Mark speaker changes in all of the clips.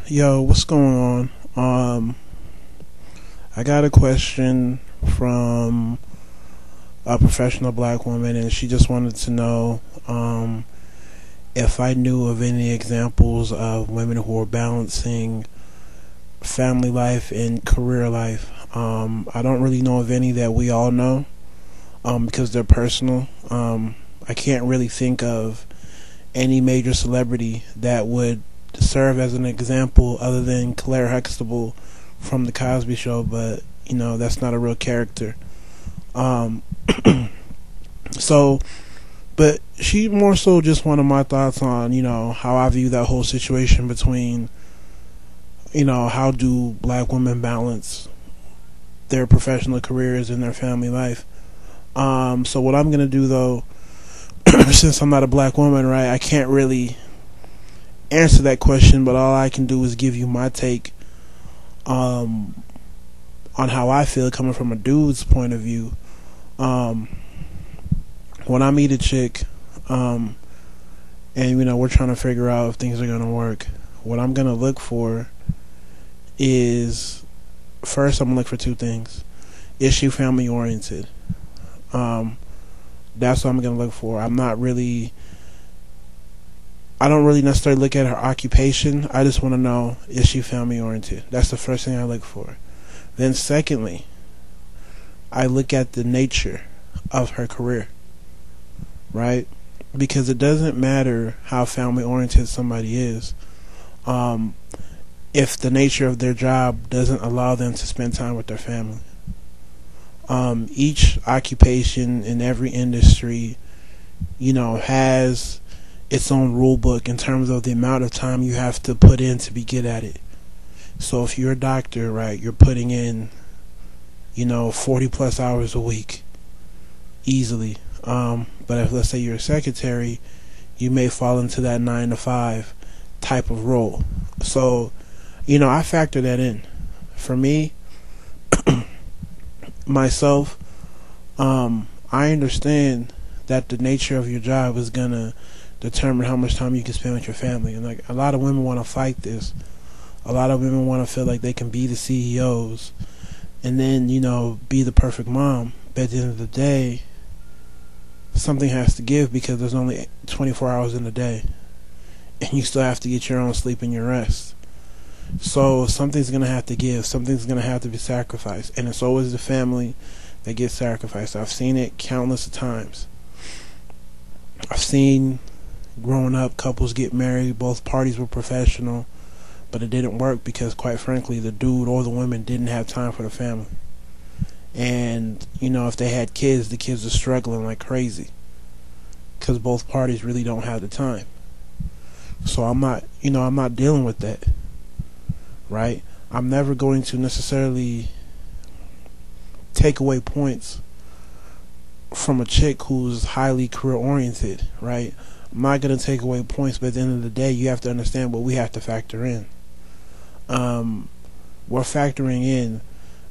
Speaker 1: Yo, what's going on? I got a question from a professional black woman, and she just wanted to know if I knew of any examples of women who are balancing family life and career life. I don't really know of any that we all know because they're personal. I can't really think of any major celebrity that would serve as an example other than Claire Huxtable from The Cosby Show, but that's not a real character. Um, so, but she more so just wanted my thoughts on how I view that whole situation between how do black women balance their professional careers and their family life. So what I'm gonna do though, since I'm not a black woman, right, I can't really answer that question, but all I can do is give you my take on how I feel coming from a dude's point of view. When I meet a chick, and we're trying to figure out if things are gonna work, what I'm gonna look for is, first I'm gonna look for two things. Is she family oriented? That's what I'm gonna look for. I don't really necessarily look at her occupation. I just want to know, is she family oriented? That's the first thing I look for. Then secondly, I look at the nature of her career, right? Because it doesn't matter how family oriented somebody is, if the nature of their job doesn't allow them to spend time with their family. Each occupation in every industry, has its own rule book in terms of the amount of time you have to put in to be good at it. So if you're a doctor, right, you're putting in 40 plus hours a week easily. But if, let's say, you're a secretary, you may fall into that 9 to 5 type of role. So I factor that in. For me, myself, I understand that the nature of your job is gonna determine how much time you can spend with your family. And like, a lot of women want to fight this. A lot of women want to feel like they can be the CEOs and then be the perfect mom. But at the end of the day, something has to give, because there's only 24 hours in a day, and you still have to get your own sleep and your rest. So something's gonna have to give. Something's gonna have to be sacrificed, and it's always the family that gets sacrificed. I've seen it countless of times. I've seen, growing up, couples get married, both parties were professional, but it didn't work because, quite frankly, the dude or the woman didn't have time for the family. And if they had kids, the kids are struggling like crazy because both parties really don't have the time. So I'm not dealing with that, right? I'm never going to necessarily take away points from a chick who's highly career oriented, right? I'm not going to take away points, but at the end of the day, you have to understand what we have to factor in. We're factoring in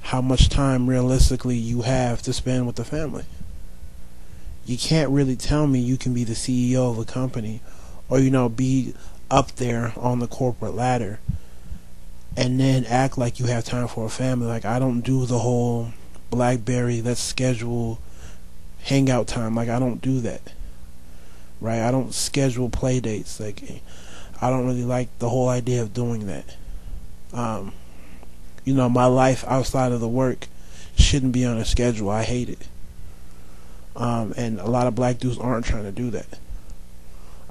Speaker 1: how much time realistically you have to spend with the family. You can't really tell me you can be the CEO of a company or be up there on the corporate ladder and then act like you have time for a family. Like, I don't do the whole BlackBerry, let's schedule hangout time. Like, I don't do that, right? I don't schedule play dates. Like, I don't really like the whole idea of doing that. My life outside of the work shouldn't be on a schedule. I hate it. And a lot of black dudes aren't trying to do that.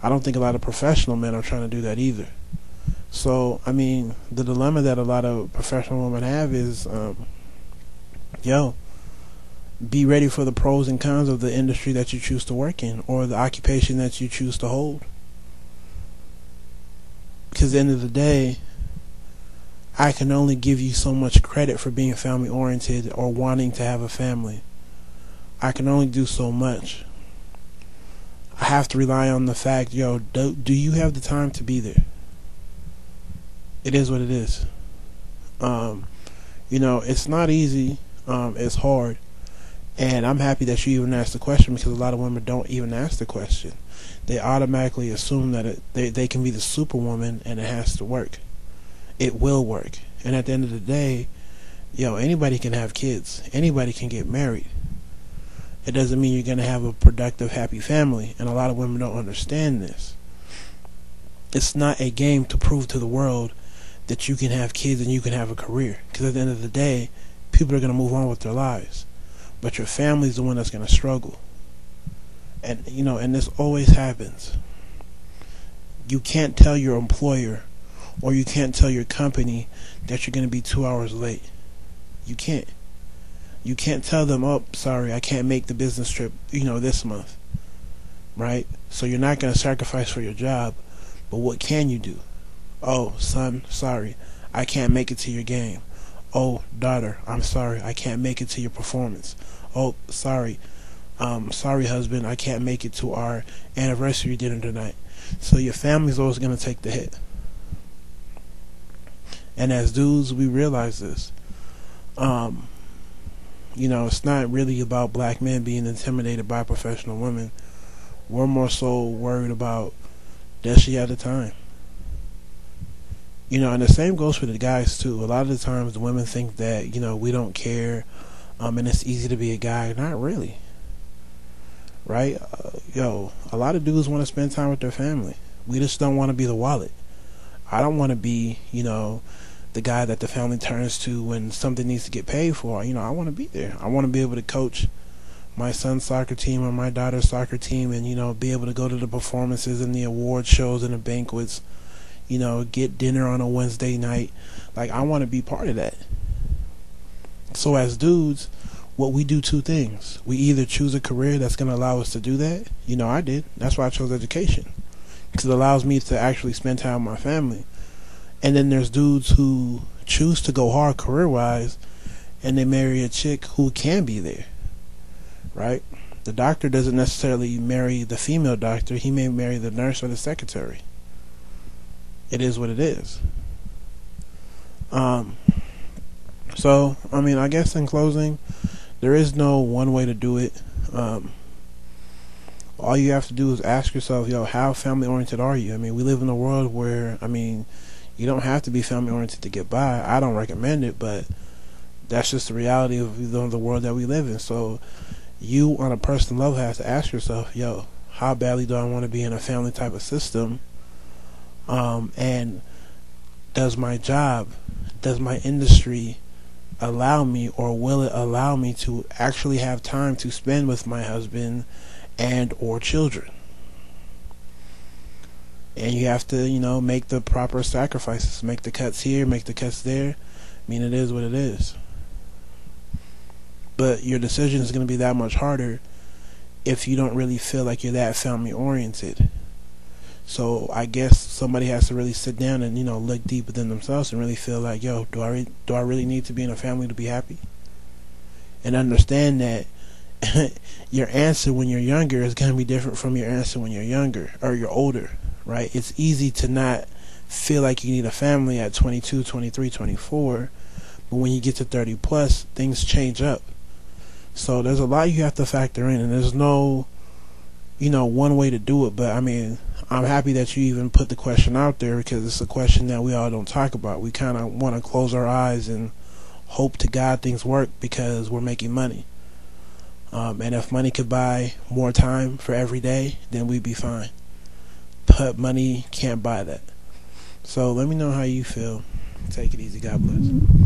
Speaker 1: I don't think a lot of professional men are trying to do that either. So, the dilemma that a lot of professional women have is, be ready for the pros and cons of the industry that you choose to work in or the occupation that you choose to hold. Because at the end of the day, I can only give you so much credit for being family oriented or wanting to have a family. I can only do so much. I have to rely on the fact, do you have the time to be there? It is what it is. It's not easy. It's hard. And I'm happy that you even asked the question, because a lot of women don't even ask the question. they automatically assume that they can be the superwoman and it has to work. It will work. And at the end of the day, anybody can have kids. Anybody can get married. It doesn't mean you're going to have a productive, happy family. And a lot of women don't understand this. It's not a game to prove to the world that you can have kids and you can have a career. Because at the end of the day, people are going to move on with their lives. But your family's the one that's going to struggle. And, and this always happens. You can't tell your employer or you can't tell your company that you're going to be 2 hours late. You can't. You can't tell them, oh, sorry, I can't make the business trip, this month. Right? So you're not going to sacrifice for your job. But what can you do? Oh, son, sorry, I can't make it to your game. Oh, daughter, I'm sorry, I can't make it to your performance. Oh, sorry, husband, I can't make it to our anniversary dinner tonight. So your family's always going to take the hit. And as dudes, we realize this. It's not really about black men being intimidated by professional women. We're more so worried about, does she have the time? And the same goes for the guys too. A lot of the times the women think that, we don't care, and it's easy to be a guy. Not really. Right? A lot of dudes want to spend time with their family. We just don't want to be the wallet. I don't want to be, the guy that the family turns to when something needs to get paid for. I want to be there. I want to be able to coach my son's soccer team or my daughter's soccer team and, be able to go to the performances and the award shows and the banquets, get dinner on a Wednesday night. Like, I want to be part of that. So as dudes, what we do, two things. We either choose a career that's going to allow us to do that. I did. That's why I chose education. Because it allows me to actually spend time with my family. And then there's dudes who choose to go hard career-wise, and they marry a chick who can be there, right? The doctor doesn't necessarily marry the female doctor. He may marry the nurse or the secretary. It is what it is. So, I guess in closing, there is no one way to do it. All you have to do is ask yourself, how family-oriented are you? We live in a world where, you don't have to be family-oriented to get by. I don't recommend it, but that's just the reality of the world that we live in. So you, on a personal level, have to ask yourself, how badly do I want to be in a family type of system? And does my job, does my industry allow me, or will it allow me to actually have time to spend with my husband and or children? And you have to, make the proper sacrifices. Make the cuts here, make the cuts there. It is what it is. But your decision is going to be that much harder if you don't really feel like you're that family-oriented. So I guess somebody has to really sit down and, look deep within themselves and really feel like, do I really need to be in a family to be happy? And understand that your answer when you're younger is going to be different from your answer when you're younger or you're older. Right? It's easy to not feel like you need a family at 22, 23, 24, but when you get to 30 plus, things change up. So there's a lot you have to factor in, and there's no, one way to do it. But I'm happy that you even put the question out there, because it's a question that we all don't talk about. We kind of want to close our eyes and hope to God things work because we're making money. And if money could buy more time for every day, then we'd be fine. But money can't buy that. So let me know how you feel. Take it easy. God bless.